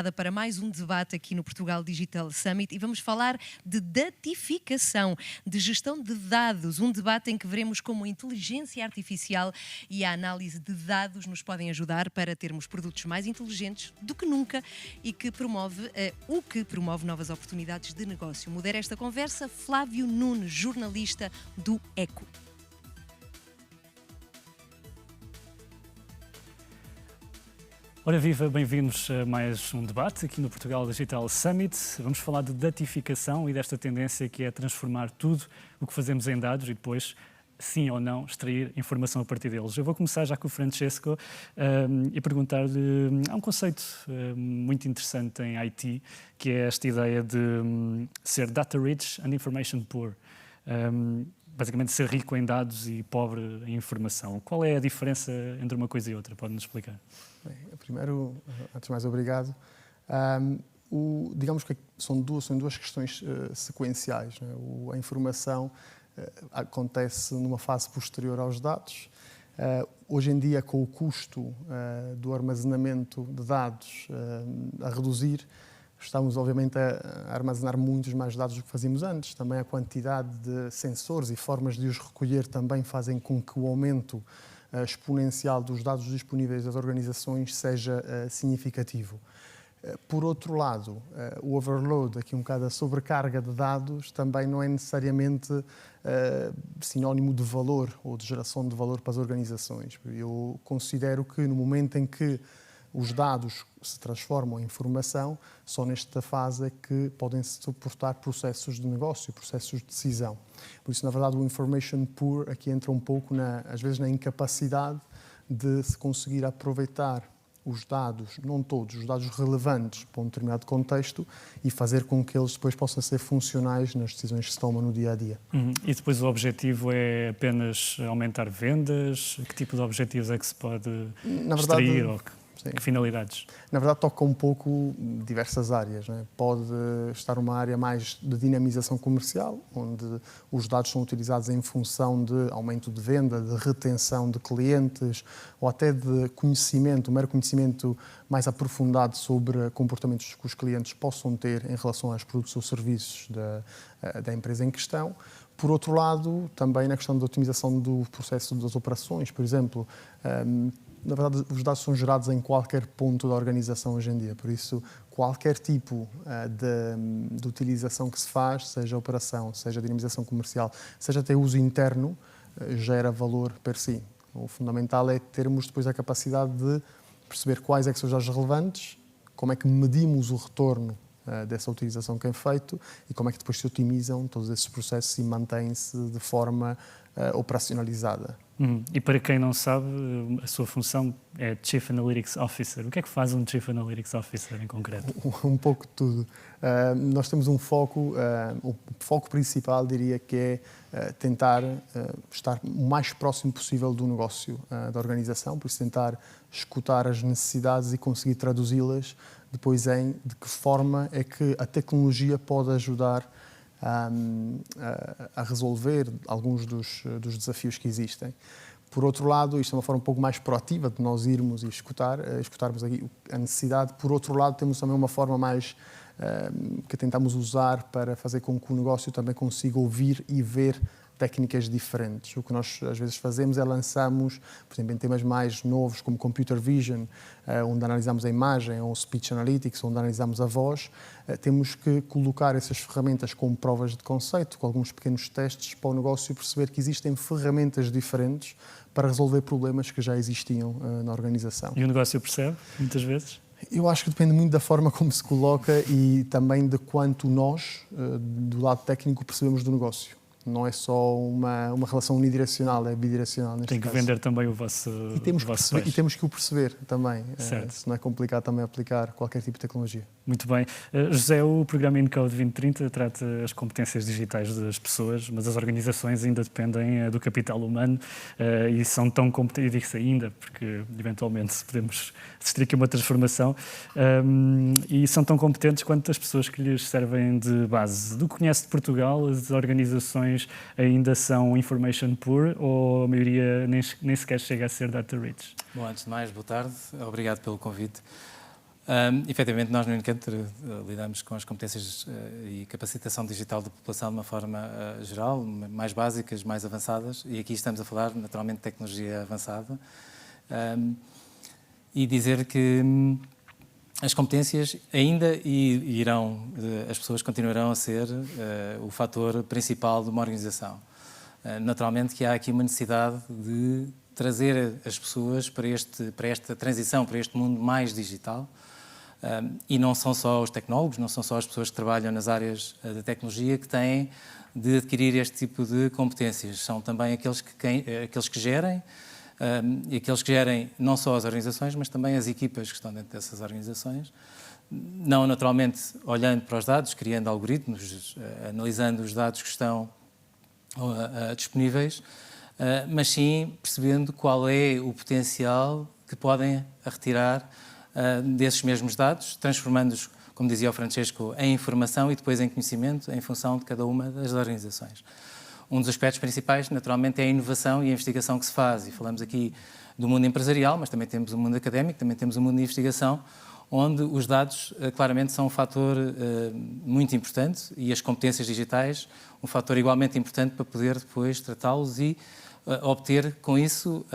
Para mais um debate aqui no Portugal Digital Summit e vamos falar de datificação, de gestão de dados, um debate em que veremos como a inteligência artificial e a análise de dados nos podem ajudar para termos produtos mais inteligentes do que nunca e que promove novas oportunidades de negócio. Modera esta conversa Flávio Nunes, jornalista do Eco. Ora viva, bem-vindos a mais um debate aqui no Portugal Digital Summit. Vamos falar de datificação e desta tendência que é transformar tudo o que fazemos em dados e depois, sim ou não, extrair informação a partir deles. Eu vou começar já com o Francesco e perguntar-lhe... Há um conceito muito interessante em IT, que é esta ideia de ser data rich and information poor. Basicamente ser rico em dados e pobre em informação. Qual é a diferença entre uma coisa e outra? Pode-nos explicar? Bem, primeiro, antes de mais, obrigado. Digamos que são duas questões sequenciais, né? A informação acontece numa fase posterior aos dados. Hoje em dia, com o custo do armazenamento de dados a reduzir, estamos, obviamente, a armazenar muitos mais dados do que fazíamos antes. Também a quantidade de sensores e formas de os recolher também fazem com que o aumento exponencial dos dados disponíveis das organizações seja significativo. Por outro lado, o overload, aqui um bocado a sobrecarga de dados, também não é necessariamente sinónimo de valor ou de geração de valor para as organizações. Eu considero que no momento em que os dados se transformam em informação, só nesta fase é que podem suportar processos de negócio, processos de decisão. Por isso, na verdade, o information poor aqui entra um pouco, às vezes, na incapacidade de se conseguir aproveitar os dados, não todos, os dados relevantes para um determinado contexto e fazer com que eles depois possam ser funcionais nas decisões que se tomam no dia-a-dia. E depois o objetivo é apenas aumentar vendas? Que tipo de objetivos é que se pode extrair? Que finalidades? Na verdade, toca um pouco diversas áreas, né? Pode estar uma área mais de dinamização comercial, onde os dados são utilizados em função de aumento de venda, de retenção de clientes, ou até de conhecimento, mero conhecimento mais aprofundado sobre comportamentos que os clientes possam ter em relação aos produtos ou serviços da empresa em questão. Por outro lado, também na questão da otimização do processo das operações, por exemplo, na verdade, os dados são gerados em qualquer ponto da organização hoje em dia, por isso, qualquer tipo de utilização que se faz, seja operação, seja dinamização comercial, seja até uso interno, gera valor per si. O fundamental é termos depois a capacidade de perceber quais é que são os dados relevantes, como é que medimos o retorno dessa utilização que é feito e como é que depois se otimizam todos esses processos e mantêm-se de forma operacionalizada. E para quem não sabe, a sua função é Chief Analytics Officer. O que é que faz um Chief Analytics Officer em concreto? Um pouco de tudo. Nós temos um foco, o foco principal diria que é tentar estar o mais próximo possível do negócio da organização, por isso tentar escutar as necessidades e conseguir traduzi-las depois de que forma é que a tecnologia pode ajudar a resolver alguns dos desafios que existem. Por outro lado, isto é uma forma um pouco mais proativa de nós irmos e escutarmos aqui a necessidade. Por outro lado, temos também uma forma mais que tentamos usar para fazer com que o negócio também consiga ouvir e ver técnicas diferentes. O que nós às vezes fazemos é lançamos, por exemplo, em temas mais novos como Computer Vision, onde analisamos a imagem, ou Speech Analytics, onde analisamos a voz, temos que colocar essas ferramentas como provas de conceito, com alguns pequenos testes para o negócio perceber que existem ferramentas diferentes para resolver problemas que já existiam na organização. E o negócio percebe, muitas vezes? Eu acho que depende muito da forma como se coloca e também de quanto nós, do lado técnico, percebemos do negócio. Não é só uma relação unidirecional, é bidirecional. Tem que vender também o vosso e temos que o perceber também. Certo. Se não é complicado também aplicar qualquer tipo de tecnologia. Muito bem. José, o programa InCode 2030 trata as competências digitais das pessoas, mas as organizações ainda dependem do capital humano e são tão competentes, eu digo ainda, porque eventualmente podemos assistir aqui a uma transformação, e são tão competentes quanto as pessoas que lhes servem de base. Do que conhece de Portugal, as organizações ainda são information poor ou a maioria nem sequer chega a ser data rich? Bom, antes de mais, boa tarde. Obrigado pelo convite. Efetivamente, nós no Encanter lidamos com as competências e capacitação digital da população de uma forma geral, mais básicas, mais avançadas, e aqui estamos a falar naturalmente de tecnologia avançada, e dizer que as competências ainda irão, as pessoas continuarão a ser o fator principal de uma organização. Naturalmente que há aqui uma necessidade de trazer as pessoas para esta transição, para este mundo mais digital. E não são só os tecnólogos, não são só as pessoas que trabalham nas áreas da tecnologia que têm de adquirir este tipo de competências. São também aqueles que gerem, e aqueles que gerem não só as organizações, mas também as equipas que estão dentro dessas organizações. Não naturalmente olhando para os dados, criando algoritmos, analisando os dados que estão disponíveis, mas sim percebendo qual é o potencial que podem retirar desses mesmos dados, transformando-os, como dizia o Francesco, em informação e depois em conhecimento, em função de cada uma das organizações. Um dos aspectos principais, naturalmente, é a inovação e a investigação que se faz. E falamos aqui do mundo empresarial, mas também temos o mundo académico, também temos o mundo de investigação, onde os dados claramente são um fator muito importante e as competências digitais um fator igualmente importante para poder depois tratá-los e obter com isso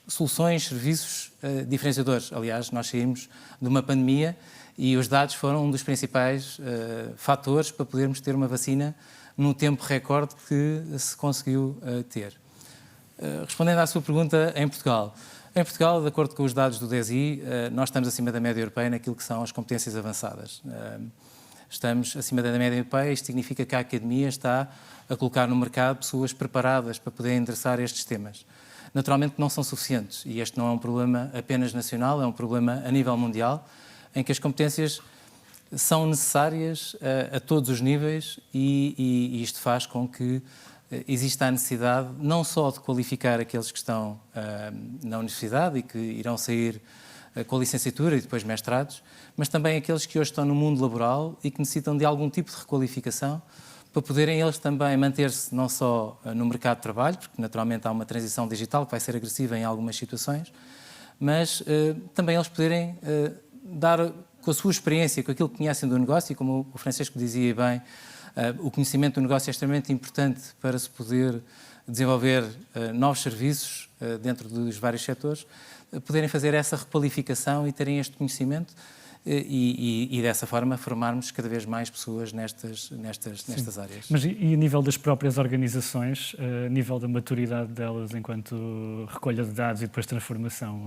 soluções, serviços diferenciadores. Aliás, nós saímos de uma pandemia e os dados foram um dos principais fatores para podermos ter uma vacina num tempo recorde que se conseguiu ter. Respondendo à sua pergunta, em Portugal, de acordo com os dados do DESI, nós estamos acima da média europeia naquilo que são as competências avançadas. Estamos acima da média europeia, isto significa que a academia está a colocar no mercado pessoas preparadas para poder endereçar estes temas. Naturalmente não são suficientes e este não é um problema apenas nacional, é um problema a nível mundial, em que as competências são necessárias a todos os níveis e isto faz com que exista a necessidade não só de qualificar aqueles que estão na universidade e que irão sair com a licenciatura e depois mestrados, mas também aqueles que hoje estão no mundo laboral e que necessitam de algum tipo de requalificação para poderem eles também manter-se não só no mercado de trabalho, porque naturalmente há uma transição digital que vai ser agressiva em algumas situações, mas também eles poderem dar com a sua experiência, com aquilo que conhecem do negócio, e como o Francesco dizia bem, o conhecimento do negócio é extremamente importante para se poder desenvolver novos serviços dentro dos vários setores, poderem fazer essa requalificação e terem este conhecimento e dessa forma formarmos cada vez mais pessoas nestas áreas. Mas e a nível das próprias organizações, a nível da maturidade delas enquanto recolha de dados e depois transformação,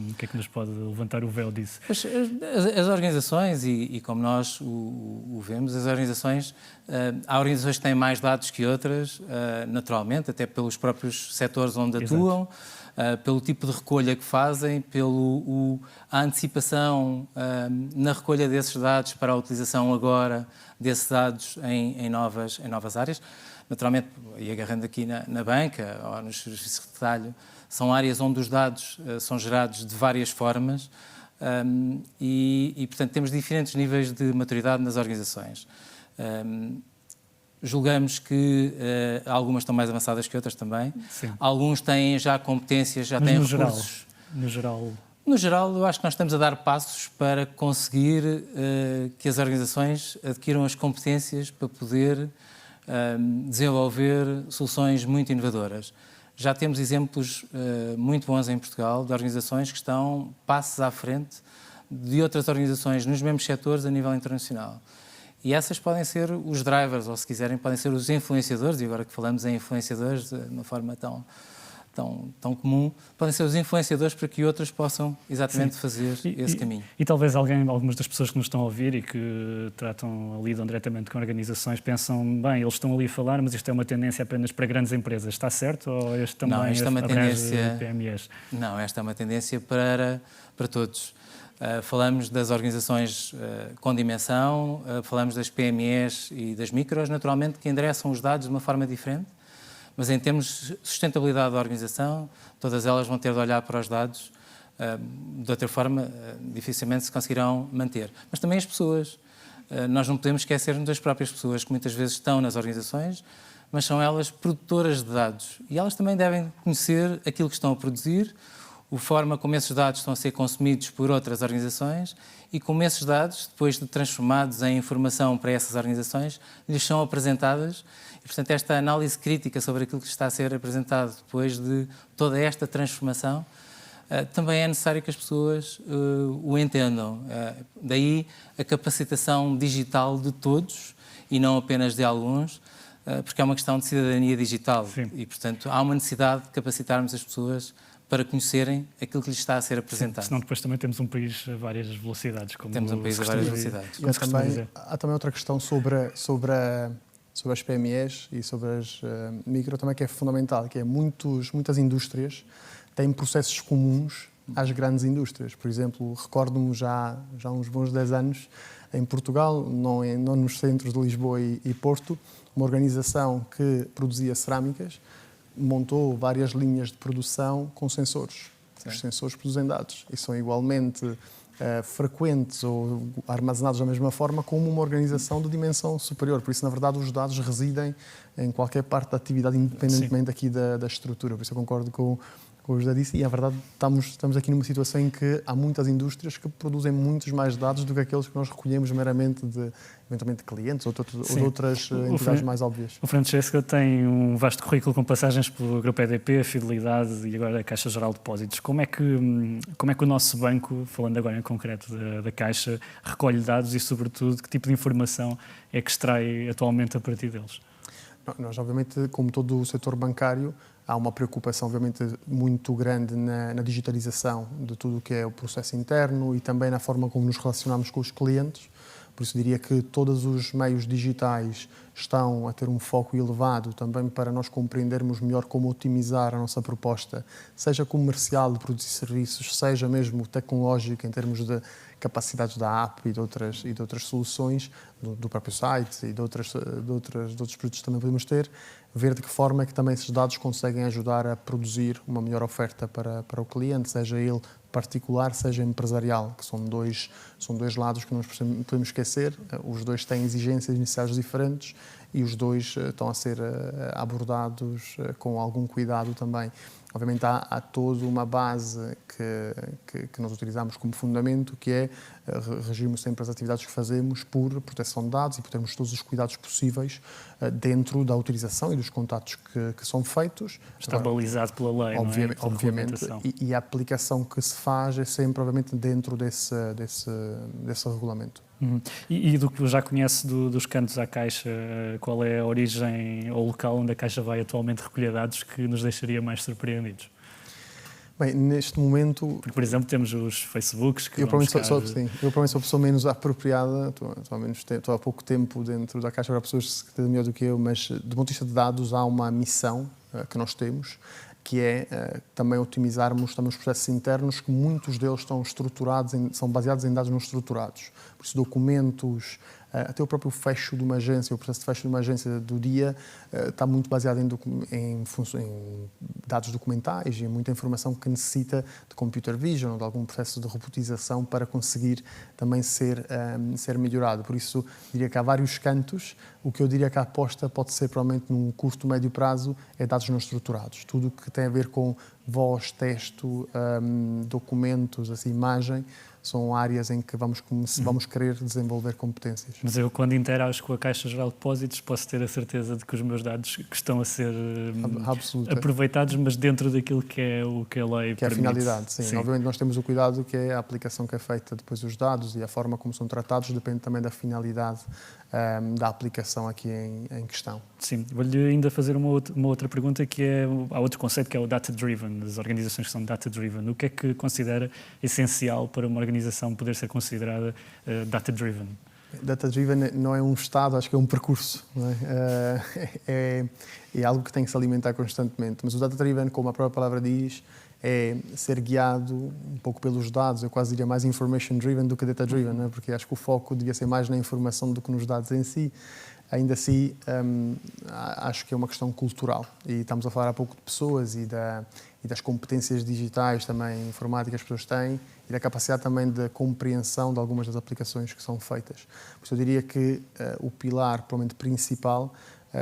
o que é que nos pode levantar o véu disso? As organizações, e como nós o vemos, as organizações, há organizações que têm mais dados que outras, naturalmente, até pelos próprios setores onde atuam, pelo tipo de recolha que fazem, a antecipação na recolha desses dados para a utilização agora desses dados em novas áreas. Naturalmente, e agarrando aqui na banca ou nos serviços de retalho, são áreas onde os dados são gerados de várias formas e, portanto, temos diferentes níveis de maturidade nas organizações. Julgamos que algumas estão mais avançadas que outras também. Sim. Alguns têm já competências, já mas têm no recursos. No geral, eu acho que nós estamos a dar passos para conseguir que as organizações adquiram as competências para poder desenvolver soluções muito inovadoras. Já temos exemplos muito bons em Portugal de organizações que estão passos à frente de outras organizações nos mesmos setores a nível internacional. E essas podem ser os drivers, ou se quiserem, podem ser os influenciadores, e agora que falamos em influenciadores de uma forma tão comum, podem ser os influenciadores para que outros possam exatamente fazer esse caminho. E talvez algumas das pessoas que nos estão a ouvir e que lidam diretamente com organizações, pensam, bem, eles estão ali a falar, mas isto é uma tendência apenas para grandes empresas. Está certo? Ou este também não, esta é uma tendência PMEs? Não, esta é uma tendência para todos. Falamos das organizações com dimensão, falamos das PMEs e das micros, naturalmente, que endereçam os dados de uma forma diferente, mas em termos de sustentabilidade da organização, todas elas vão ter de olhar para os dados de outra forma, dificilmente se conseguirão manter. Mas também as pessoas. Nós não podemos esquecer-nos das próprias pessoas que muitas vezes estão nas organizações, mas são elas produtoras de dados. E elas também devem conhecer aquilo que estão a produzir, a forma como esses dados estão a ser consumidos por outras organizações e como esses dados, depois de transformados em informação para essas organizações, lhes são apresentadas. E, portanto, esta análise crítica sobre aquilo que está a ser apresentado depois de toda esta transformação, também é necessário que as pessoas o entendam. Daí a capacitação digital de todos e não apenas de alguns, porque é uma questão de cidadania digital. Sim. E, portanto, há uma necessidade de capacitarmos as pessoas para conhecerem aquilo que lhes está a ser apresentado. Senão depois também temos um país a várias velocidades. Temos um país a várias velocidades. E há também outra questão sobre as PMEs e sobre as micro também que é fundamental, que é muitas indústrias têm processos comuns às grandes indústrias. Por exemplo, recordo-me já há uns bons 10 anos, em Portugal, não nos centros de Lisboa e Porto, uma organização que produzia cerâmicas montou várias linhas de produção com sensores. Sim. Os sensores produzem dados e são igualmente frequentes ou armazenados da mesma forma como uma organização de dimensão superior. Por isso, na verdade, os dados residem em qualquer parte da atividade, independentemente aqui da estrutura. Por isso eu concordo com o José disse, e a verdade estamos aqui numa situação em que há muitas indústrias que produzem muitos mais dados do que aqueles que nós recolhemos meramente eventualmente de clientes ou de outras entidades mais óbvias. O Francesco tem um vasto currículo com passagens pelo Grupo EDP, Fidelidade e agora a Caixa Geral de Depósitos. Como é que o nosso banco, falando agora em concreto da Caixa, recolhe dados e, sobretudo, que tipo de informação é que extrai atualmente a partir deles? Nós, obviamente, como todo o setor bancário, há uma preocupação, obviamente, muito grande na digitalização de tudo o que é o processo interno e também na forma como nos relacionamos com os clientes. Por isso, diria que todos os meios digitais estão a ter um foco elevado também para nós compreendermos melhor como otimizar a nossa proposta, seja comercial de produtos e serviços, seja mesmo tecnológica em termos de capacidades da app e de outras soluções, do próprio site e de outros produtos que também podemos ter, ver de que forma é que também esses dados conseguem ajudar a produzir uma melhor oferta para o cliente, seja ele particular, seja empresarial, que são dois lados que não podemos esquecer. Os dois têm exigências iniciais diferentes e os dois estão a ser abordados com algum cuidado também. Obviamente há toda uma base que nós utilizamos como fundamento, que é regirmos sempre as atividades que fazemos por proteção de dados e por termos todos os cuidados possíveis dentro da utilização e dos contatos que são feitos. Está balizado pela lei, obviamente, e a aplicação que se faz é sempre, obviamente, dentro desse regulamento. E do que já conhece dos cantos à Caixa, qual é a origem ou o local onde a Caixa vai atualmente recolher dados que nos deixaria mais surpreendidos? Bem, neste momento... Porque, por exemplo, temos os Facebooks que eu provavelmente sou a pessoa menos apropriada, estou há pouco tempo dentro da Caixa, para pessoas que têm melhor do que eu, mas do ponto de vista de dados há uma missão que nós temos, que é também otimizarmos também os processos internos, que muitos deles estão estruturados, são baseados em dados não estruturados. Por isso, documentos, até o próprio fecho de uma agência, o processo de fecho de uma agência do dia está muito baseado em dados documentais e em muita informação que necessita de computer vision ou de algum processo de robotização para conseguir também ser melhorado. Por isso, diria que há vários cantos. O que eu diria que a aposta pode ser, provavelmente, num curto, médio prazo, é dados não estruturados. Tudo o que tem a ver com voz, texto, documentos, assim, imagem, são áreas em que vamos querer desenvolver competências. Mas eu, quando interajo com a Caixa Geral de Depósitos, posso ter a certeza de que os meus dados que estão a ser aproveitados, mas dentro daquilo que é a lei permite. Que é a finalidade, sim. Obviamente nós temos o cuidado que é a aplicação que é feita depois dos dados e a forma como são tratados depende também da finalidade da aplicação aqui em questão. Sim, vou-lhe ainda fazer uma outra pergunta, que é, há outro conceito que é o data-driven, as organizações que são data-driven. O que é que considera essencial para uma organização poder ser considerada data-driven? Data-driven não é um estado, acho que é um percurso. Não é? É algo que tem que se alimentar constantemente. Mas o data-driven, como a própria palavra diz, é ser guiado um pouco pelos dados. Eu quase diria mais information-driven do que data-driven, não é? Porque acho que o foco devia ser mais na informação do que nos dados em si. Ainda assim, acho que é uma questão cultural. E estamos a falar há pouco de pessoas e das competências digitais também informáticas que as pessoas têm e da capacidade também de compreensão de algumas das aplicações que são feitas. Por isso eu diria que o pilar, provavelmente principal,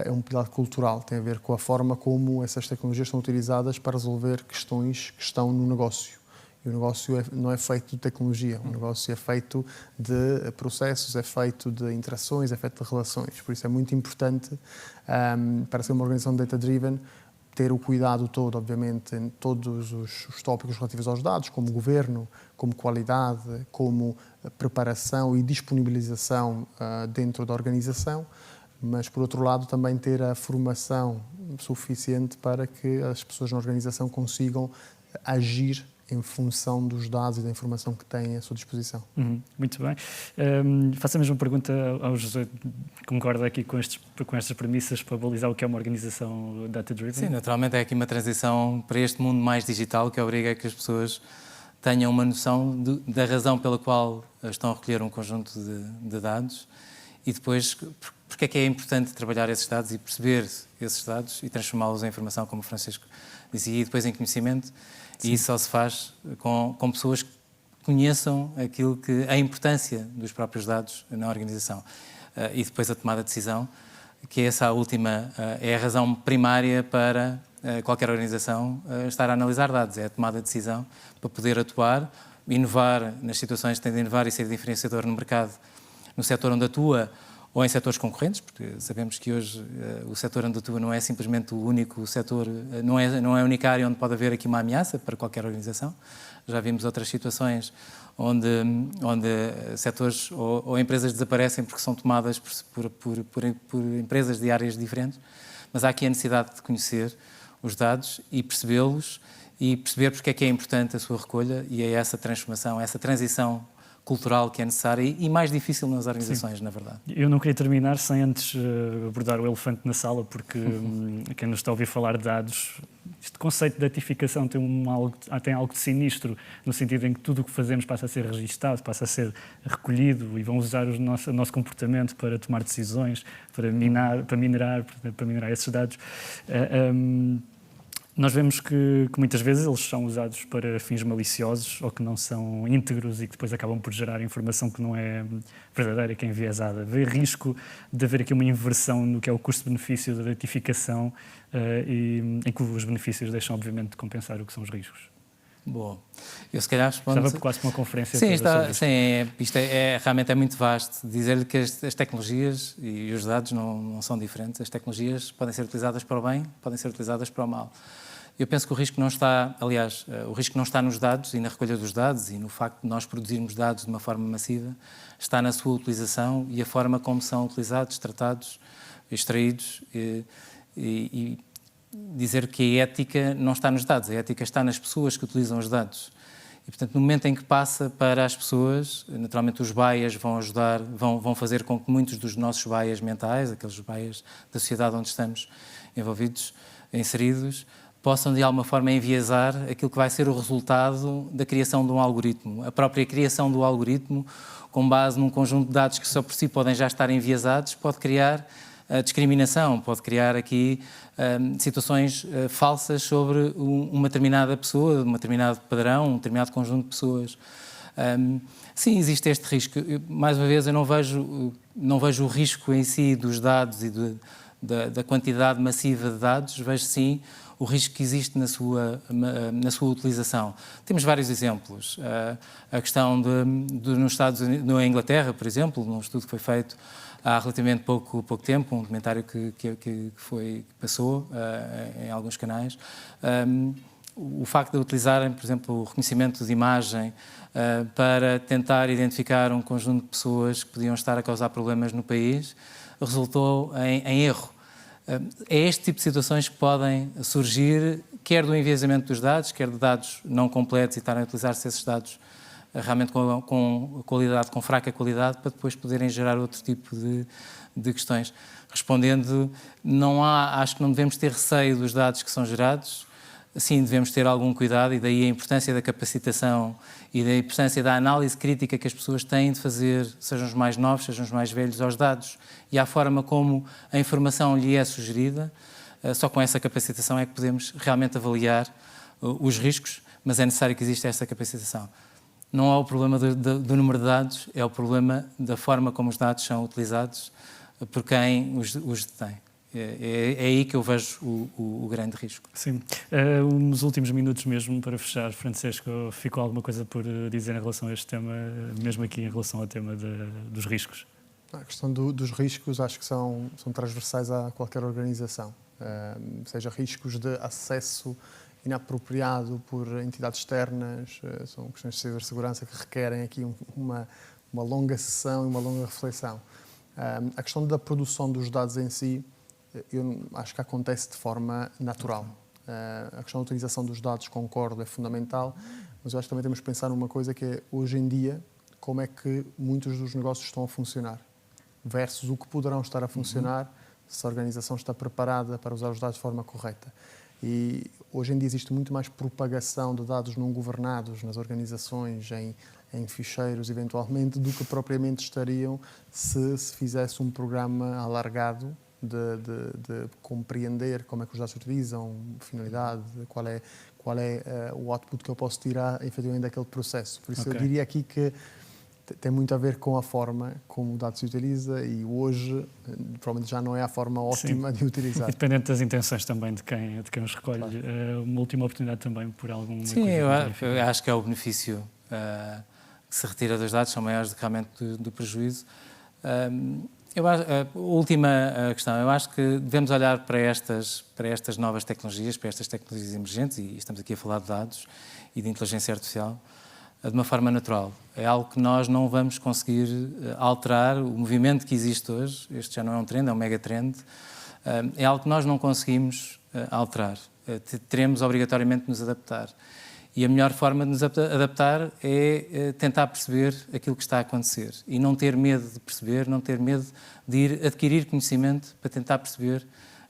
é um pilar cultural, tem a ver com a forma como essas tecnologias são utilizadas para resolver questões que estão no negócio. E o negócio não é feito de tecnologia, o negócio é feito de processos, é feito de interações, é feito de relações. Por isso é muito importante, para ser uma organização data-driven, ter o cuidado todo, obviamente, em todos os tópicos relativos aos dados, como governo, como qualidade, como preparação e disponibilização dentro da organização, mas, por outro lado, também ter a formação suficiente para que as pessoas na organização consigam agir em função dos dados e da informação que têm à sua disposição. Muito bem. Faço a mesma pergunta ao José. Concorda aqui com estas premissas para balizar o que é uma organização data-driven? Sim, naturalmente é aqui uma transição para este mundo mais digital que obriga a que as pessoas tenham uma noção da razão pela qual estão a recolher um conjunto de dados e depois porque é que é importante trabalhar esses dados e perceber esses dados e transformá-los em informação, como o Francisco dizia, e depois em conhecimento. Sim. E isso só se faz com pessoas que conheçam a importância dos próprios dados na organização. E depois a tomada de decisão, que essa última é a razão primária para qualquer organização estar a analisar dados, é a tomada de decisão para poder atuar, inovar nas situações que tem de inovar e ser diferenciador no mercado, no setor onde atua, ou em setores concorrentes, porque sabemos que hoje o setor onde atua não é simplesmente o único setor, não é a única área onde pode haver aqui uma ameaça para qualquer organização. Já vimos outras situações onde setores ou empresas desaparecem porque são tomadas por empresas de áreas diferentes, mas há aqui a necessidade de conhecer os dados e percebê-los e perceber porque é que é importante a sua recolha e é essa transformação, essa transição cultural que é necessária e mais difícil nas organizações, Sim. na verdade. Eu não queria terminar sem antes abordar o elefante na sala, porque quem nos está a ouvir falar de dados, este conceito de datificação tem algo de sinistro, no sentido em que tudo o que fazemos passa a ser registado, passa a ser recolhido e vão usar o nosso comportamento para tomar decisões, para minerar esses dados. Nós vemos que muitas vezes eles são usados para fins maliciosos ou que não são íntegros e que depois acabam por gerar informação que não é verdadeira, que é enviesada. Vê risco de haver aqui uma inversão no que é o custo-benefício da datificação em que os benefícios deixam, obviamente, de compensar o que são os riscos. Bom, eu se calhar respondo... Estava quase para uma conferência. Sim, isto realmente é muito vasto. Dizer-lhe que as tecnologias e os dados não são diferentes. As tecnologias podem ser utilizadas para o bem, podem ser utilizadas para o mal. Eu penso que o risco não está, aliás, o risco não está nos dados e na recolha dos dados e no facto de nós produzirmos dados de uma forma massiva, está na sua utilização e a forma como são utilizados, tratados, extraídos e dizer que a ética não está nos dados, a ética está nas pessoas que utilizam os dados. E, portanto, no momento em que passa para as pessoas, naturalmente os bias vão ajudar, vão fazer com que muitos dos nossos bias mentais, aqueles bias da sociedade onde estamos envolvidos, inseridos, possam de alguma forma enviesar aquilo que vai ser o resultado da criação de um algoritmo. A própria criação do algoritmo, com base num conjunto de dados que só por si podem já estar enviesados, pode criar a discriminação, pode criar aqui situações falsas sobre uma determinada pessoa, um determinado padrão, um determinado conjunto de pessoas. Sim, existe este risco. Mais uma vez, eu não vejo o risco em si dos dados e da quantidade massiva de dados, vejo sim o risco que existe na sua utilização. Temos vários exemplos. A questão nos Estados Unidos, na Inglaterra, por exemplo, num estudo que foi feito há relativamente pouco tempo, um documentário que passou em alguns canais, o facto de utilizarem, por exemplo, o reconhecimento de imagem para tentar identificar um conjunto de pessoas que podiam estar a causar problemas no país, resultou em erro. É este tipo de situações que podem surgir, quer do enviesamento dos dados, quer de dados não completos e estarem a utilizar-se esses dados realmente com qualidade, com fraca qualidade, para depois poderem gerar outro tipo de questões. Respondendo, acho que não devemos ter receio dos dados que são gerados, sim, devemos ter algum cuidado e daí a importância da capacitação e da importância da análise crítica que as pessoas têm de fazer, sejam os mais novos, sejam os mais velhos, aos dados e à forma como a informação lhe é sugerida. Só com essa capacitação é que podemos realmente avaliar os riscos, mas é necessário que exista essa capacitação. Não é o problema do número de dados, é o problema da forma como os dados são utilizados por quem os detém. É aí que eu vejo o grande risco. Sim. Nos últimos minutos mesmo, para fechar, Francisco, ficou alguma coisa por dizer em relação a este tema, mesmo aqui em relação ao tema dos riscos? A questão dos riscos acho que são transversais a qualquer organização, seja riscos de acesso inapropriado por entidades externas, são questões de cibersegurança que requerem aqui uma longa sessão e uma longa reflexão. A questão da produção dos dados em si, eu acho que acontece de forma natural. A questão da utilização dos dados, concordo, é fundamental, mas eu acho que também temos que pensar numa coisa que é, hoje em dia, como é que muitos dos negócios estão a funcionar, versus o que poderão estar a funcionar se a organização está preparada para usar os dados de forma correta. E hoje em dia existe muito mais propagação de dados não governados nas organizações, em ficheiros, eventualmente, do que propriamente estariam se fizesse um programa alargado de compreender como é que os dados se utilizam, finalidade, qual é o output que eu posso tirar, efetivamente, daquele processo. Por isso, eu diria aqui que tem muito a ver com a forma como o dado se utiliza e hoje, provavelmente, já não é a forma ótima de utilizar. Dependente das intenções também de quem os recolhe. Claro. Uma última oportunidade também por algum... Sim, eu acho que é o benefício que se retira dos dados, são maiores do que realmente do prejuízo. A última questão, eu acho que devemos olhar para estas novas tecnologias, para estas tecnologias emergentes, e estamos aqui a falar de dados e de inteligência artificial, de uma forma natural. É algo que nós não vamos conseguir alterar. O movimento que existe hoje, este já não é um trend, é um mega trend, é algo que nós não conseguimos alterar. Teremos obrigatoriamente de nos adaptar. E a melhor forma de nos adaptar é tentar perceber aquilo que está a acontecer e não ter medo de perceber, não ter medo de ir adquirir conhecimento para tentar perceber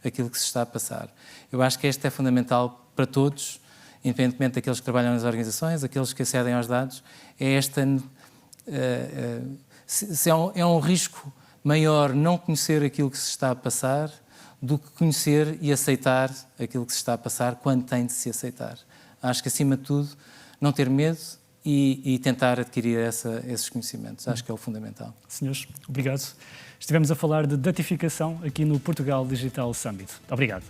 aquilo que se está a passar. Eu acho que este é fundamental para todos, independentemente daqueles que trabalham nas organizações, aqueles que acedem aos dados. É um risco maior não conhecer aquilo que se está a passar do que conhecer e aceitar aquilo que se está a passar quando tem de se aceitar. Acho que, acima de tudo, não ter medo e tentar adquirir esses conhecimentos. Acho que é o fundamental. Senhores, obrigado. Estivemos a falar de datificação aqui no Portugal Digital Summit. Obrigado.